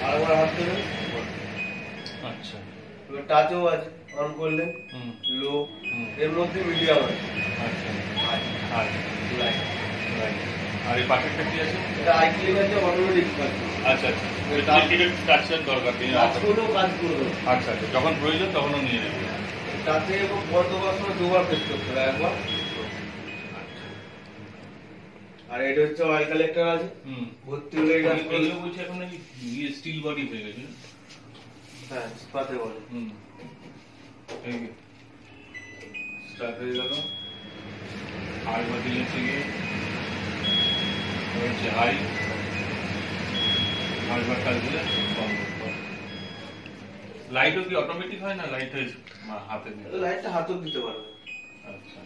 আরেকবার হাত দেবেন। আচ্ছা, এবার টাচও আছে, অন করলেন লো, এর মধ্যে মিডিয়াম আছে। আচ্ছা, হাই, হাই, লাইট। রাইট। আর এই পাশেরটা কি আছে? এটা আই ক্লিক আছে, অটোমেটিক কাজ করবে। আচ্ছা, আচ্ছা, এটা টাচের দরকার নেই। কাজ করলেও কাজ করবে। আচ্ছা, আচ্ছা, যখন প্রয়োজন তখনও নিয়ে নেবে। তাতে এবং বন্ধ করার সময় দুবার প্রেস করতে হবে, একবার। আর এটা হচ্ছে অয়েল কালেক্টর আছে, ভর্তি হলে এটা এগুলো বলছি এখন নাকি স্টিল বডি হয়ে গেছে। হ্যাঁ, পাতে বলে। এই স্টার্ট হয়ে গেল। আর বাকি হচ্ছে গিয়ে হচ্ছে হাই, আরেকবার কাজ দিলে বন্ধ। লাইটও কি অটোমেটিক হয় না লাইট হয়েছে হাতে দিয়ে? লাইটটা হাতেও দিতে পারবে। আচ্ছা।